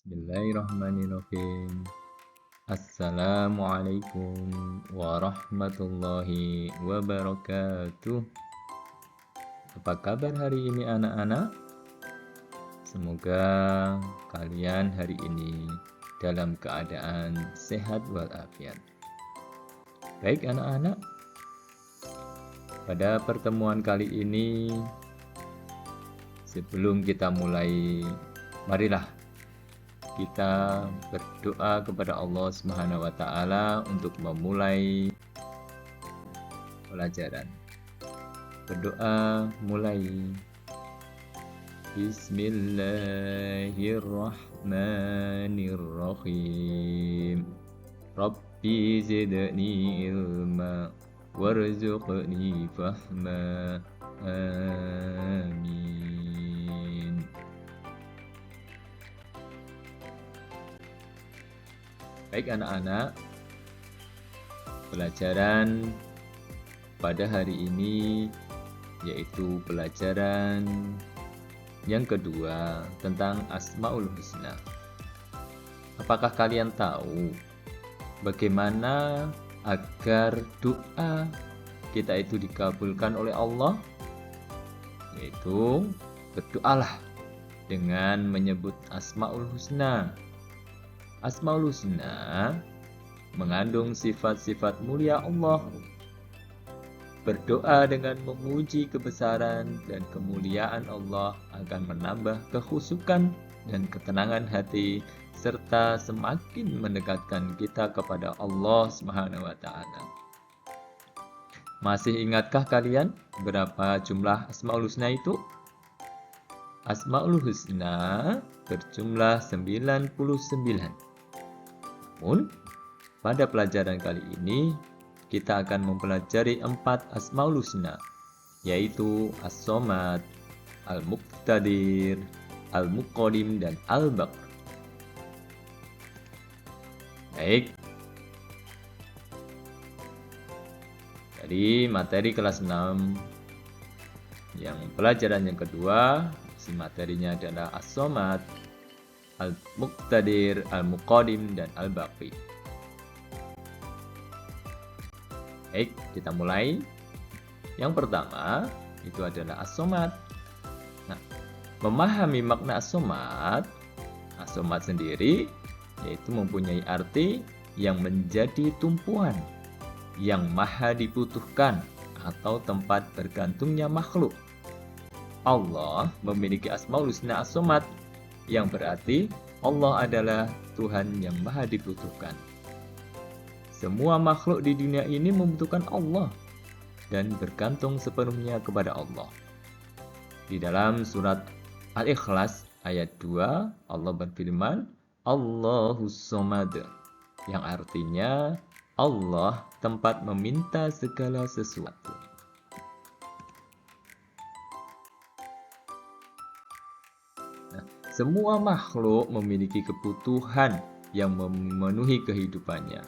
Bismillahirrahmanirrahim. Assalamualaikum warahmatullahi wabarakatuh. Apa kabar hari ini anak-anak? Semoga kalian hari ini dalam keadaan sehat walafiat. Baik anak-anak, pada pertemuan kali ini sebelum kita mulai, marilah kita berdoa kepada Allah Subhanahu wa taala untuk memulai pelajaran. Berdoa mulai. Bismillahirrahmanirrahim. Rabbi zidni ilma warzuqni fahma. Amin. Baik anak-anak, pelajaran pada hari ini yaitu pelajaran yang kedua tentang Asmaul Husna. Apakah kalian tahu bagaimana agar doa kita itu dikabulkan oleh Allah? Yaitu berdoalah dengan menyebut Asmaul Husna. Asmaul Husna mengandung sifat-sifat mulia Allah. Berdoa dengan memuji kebesaran dan kemuliaan Allah akan menambah kekhusyukan dan ketenangan hati serta semakin mendekatkan kita kepada Allah Subhanahu wa taala. Masih ingatkah kalian berapa jumlah Asmaul Husna itu? Asmaul Husna berjumlah 99. Namun, pada pelajaran kali ini kita akan mempelajari 4 Asmaul Husna, yaitu As-Somad, Al-Muqtadir, Al-Muqaddim, dan Al-Baqir. Baik. Jadi materi kelas 6 yang pelajaran yang kedua, si materinya adalah As-Somad, Al-Muqtadir, Al-Muqaddim, dan Al-Baqir. Baik, kita mulai. Yang pertama, itu adalah As-Somad. Nah, memahami makna As-Somad, As-Somad sendiri yaitu mempunyai arti yang menjadi tumpuan, yang maha dibutuhkan atau tempat bergantungnya makhluk. Allah memiliki Asmaul Husna As-Somad, yang berarti Allah adalah Tuhan yang maha dibutuhkan. Semua makhluk di dunia ini membutuhkan Allah dan bergantung sepenuhnya kepada Allah. Di dalam surat Al-Ikhlas ayat 2, Allah berfirman, Allahus Somad, yang artinya Allah tempat meminta segala sesuatu. Nah, semua makhluk memiliki kebutuhan yang memenuhi kehidupannya.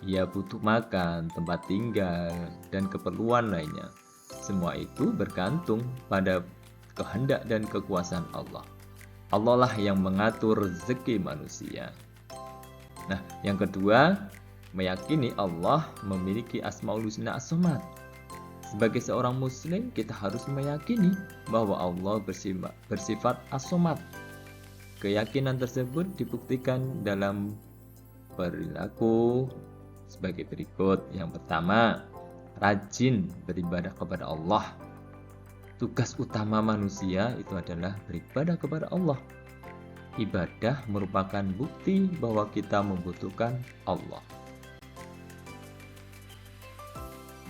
Ia butuh makan, tempat tinggal, dan keperluan lainnya. Semua itu bergantung pada kehendak dan kekuasaan Allah. Allah lah yang mengatur rezeki manusia. Nah, yang kedua, meyakini Allah memiliki Asmaul Husna As-Somad. Sebagai seorang muslim, kita harus meyakini bahwa Allah bersifat As-Somad. Keyakinan tersebut dibuktikan dalam perilaku sebagai berikut. Yang pertama, rajin beribadah kepada Allah. Tugas utama manusia itu adalah beribadah kepada Allah. Ibadah merupakan bukti bahwa kita membutuhkan Allah.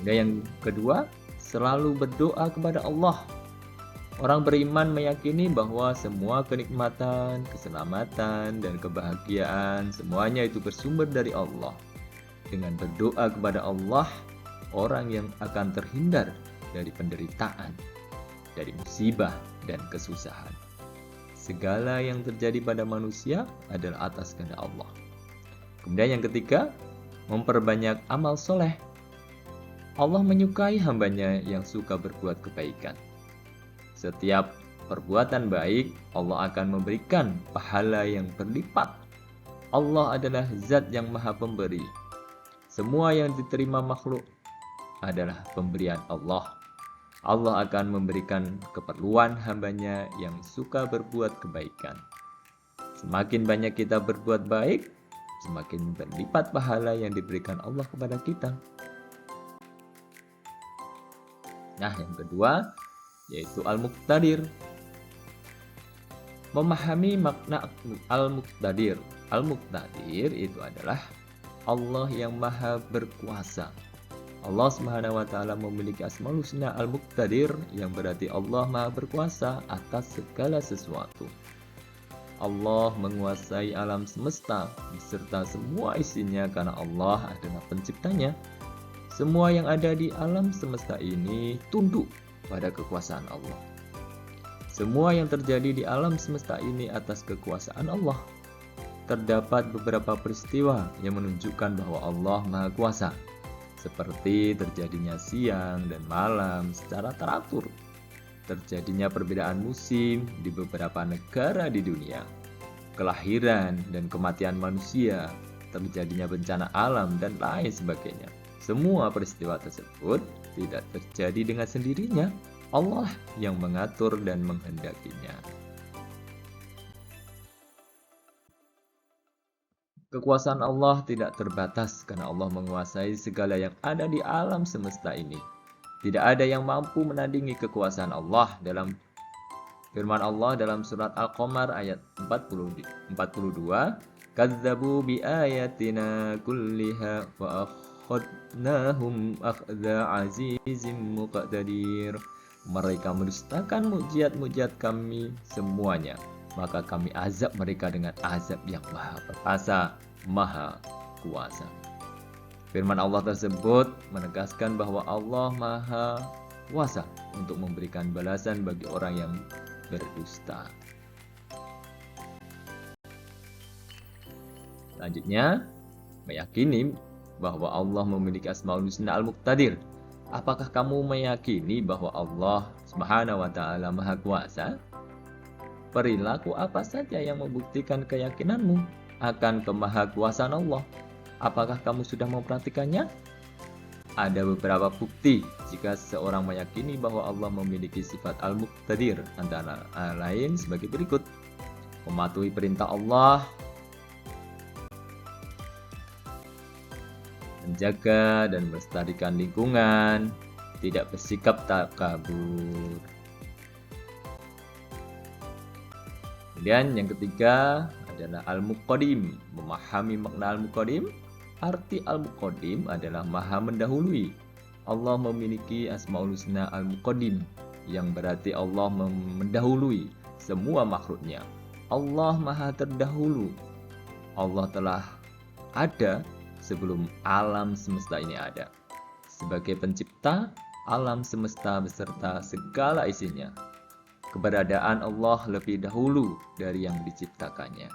Yang kedua, selalu berdoa kepada Allah. Orang beriman meyakini bahwa semua kenikmatan, keselamatan, dan kebahagiaan semuanya itu bersumber dari Allah. Dengan berdoa kepada Allah, orang yang akan terhindar dari penderitaan, dari musibah dan kesusahan. Segala yang terjadi pada manusia adalah atas kehendak Allah. Kemudian yang ketiga, memperbanyak amal soleh. Allah menyukai hambanya yang suka berbuat kebaikan. Setiap perbuatan baik, Allah akan memberikan pahala yang berlipat. Allah adalah zat yang maha pemberi. Semua yang diterima makhluk adalah pemberian Allah. Allah akan memberikan keperluan hambanya yang suka berbuat kebaikan. Semakin banyak kita berbuat baik, semakin berlipat pahala yang diberikan Allah kepada kita. Nah, yang kedua yaitu Al-Muqtadir. Memahami makna Al-Muqtadir. Al-Muqtadir itu adalah Allah yang maha berkuasa. Allah Subhanahu wa taala memiliki Asmaul Husna Al-Muqtadir yang berarti Allah maha berkuasa atas segala sesuatu. Allah menguasai alam semesta beserta semua isinya karena Allah adalah penciptanya. Semua yang ada di alam semesta ini tunduk pada kekuasaan Allah. Semua yang terjadi di alam semesta ini atas kekuasaan Allah. Terdapat beberapa peristiwa yang menunjukkan bahwa Allah Maha Kuasa, seperti terjadinya siang dan malam secara teratur, terjadinya perbedaan musim di beberapa negara di dunia, kelahiran dan kematian manusia, terjadinya bencana alam, dan lain sebagainya. Semua peristiwa tersebut tidak terjadi dengan sendirinya. Allah yang mengatur dan menghendakinya. Kekuasaan Allah tidak terbatas karena Allah menguasai segala yang ada di alam semesta ini. Tidak ada yang mampu menandingi kekuasaan Allah. Dalam firman Allah dalam surat Al-Qamar ayat 42, "Kadzabu bi ayatina kulliha wa akhadnahum akhza azizim muqtadir." Mereka mendustakan mukjizat-mukjizat kami semuanya, maka kami azab mereka dengan azab yang maha perkasa, maha kuasa. Firman Allah tersebut menegaskan bahwa Allah maha kuasa untuk memberikan balasan bagi orang yang berdusta. Selanjutnya, meyakini bahwa Allah memiliki Asmaul Husna Al-Muqtadir. Apakah kamu meyakini bahwa Allah Subhanahu wa taala Maha Kuasa? Perilaku apa saja yang membuktikan keyakinanmu akan kemahakuasaan Allah? Apakah kamu sudah memperhatikannya? Ada beberapa bukti jika seseorang meyakini bahwa Allah memiliki sifat Al-Muqtadir, antara lain sebagai berikut: mematuhi perintah Allah, menjaga dan melestarikan lingkungan, tidak bersikap takabur. Kemudian yang ketiga adalah Al-Muqaddim. Memahami makna Al-Muqaddim. Arti Al-Muqaddim adalah maha mendahului. Allah memiliki Asmaul Husna Al-Muqaddim, yang berarti Allah mendahului semua makhluknya. Allah maha terdahulu. Allah telah ada sebelum alam semesta ini ada. Sebagai pencipta alam semesta beserta segala isinya, keberadaan Allah lebih dahulu dari yang diciptakannya.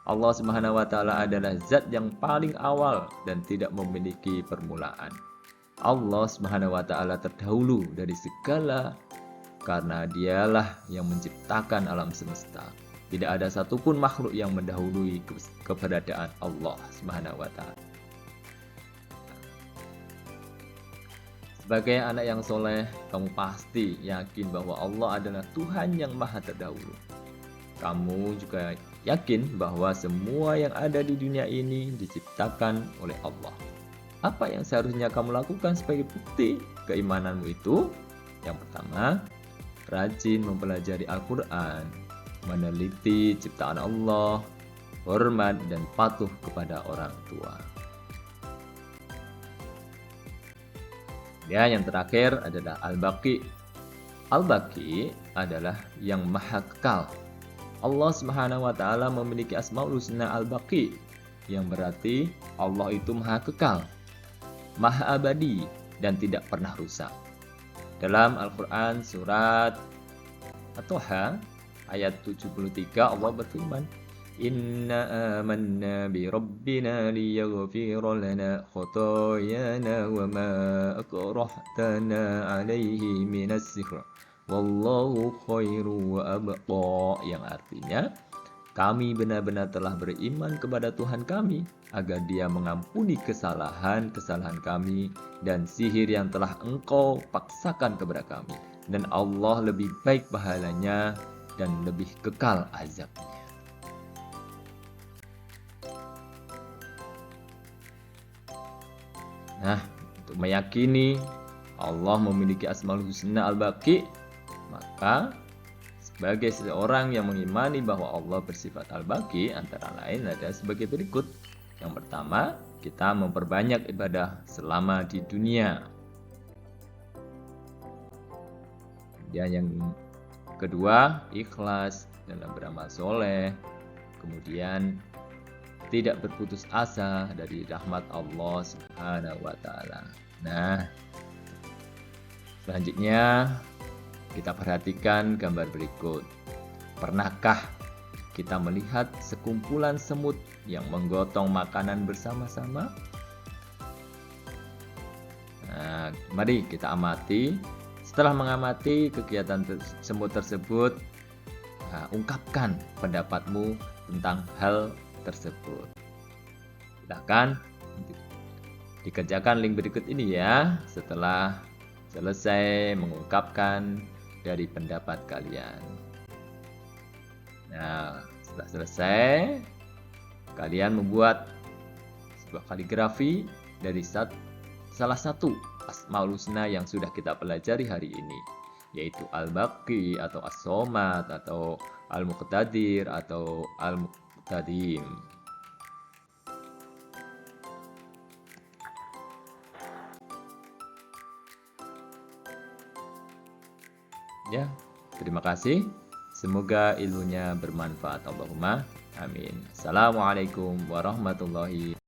Allah Subhanahu wa taala adalah zat yang paling awal dan tidak memiliki permulaan. Allah Subhanahu wa taala terdahulu dari segala karena Dialah yang menciptakan alam semesta. Tidak ada satupun makhluk yang mendahului keberadaan Allah Subhanahu wa taala. Sebagai anak yang soleh, kamu pasti yakin bahwa Allah adalah Tuhan yang maha terdahulu. Kamu juga yakin bahwa semua yang ada di dunia ini diciptakan oleh Allah. Apa yang seharusnya kamu lakukan sebagai bukti keimananmu itu? Yang pertama, rajin mempelajari Al-Quran, meneliti ciptaan Allah, hormat dan patuh kepada orang tua. Ya, yang terakhir adalah Al-Baqi. Al-Baqi adalah yang maha kekal. Allah Subhanahu wa taala memiliki Asmaul Husna Al-Baqi, yang berarti Allah itu maha kekal, maha abadi dan tidak pernah rusak. Dalam Al-Qur'an surat At-Taha ayat 73 Allah berfirman, "Inna amanna bi rabbina liyaghfira lana khotoyana wa ma akrahtana alaihi minas sihr wallahu khairu wa abqa, yang artinya kami benar-benar telah beriman kepada Tuhan kami agar Dia mengampuni kesalahan-kesalahan kami dan sihir yang telah Engkau paksakan kepada kami, dan Allah lebih baik pahalanya dan lebih kekal azabnya. Nah, untuk meyakini Allah memiliki Asmaul Husna Al-Baqi, maka sebagai seorang yang mengimani bahwa Allah bersifat Al-Baqi, antara lain ada sebagai berikut. Yang pertama, kita memperbanyak ibadah selama di dunia. Dan yang kedua, ikhlas dalam beramal soleh. Kemudian tidak berputus asa dari rahmat Allah Subhanahu wa Ta'ala. Nah, selanjutnya kita perhatikan gambar berikut. Pernahkah kita melihat sekumpulan semut yang menggotong makanan bersama-sama? Nah, mari kita amati. Setelah mengamati kegiatan semut tersebut, ungkapkan pendapatmu tentang hal tersebut. Silahkan dikerjakan link berikut ini ya, setelah selesai mengungkapkan dari pendapat kalian. Nah, setelah selesai, kalian membuat sebuah kaligrafi dari salah satu Asmaul Husna yang sudah kita pelajari hari ini, yaitu Al-Baqi atau As-Somad atau Al-Muqtadir atau Al-Muqtadim. Ya, terima kasih. Semoga ilmunya bermanfaat. Allahumma amin. Assalamualaikum warahmatullahi wabarakatuh.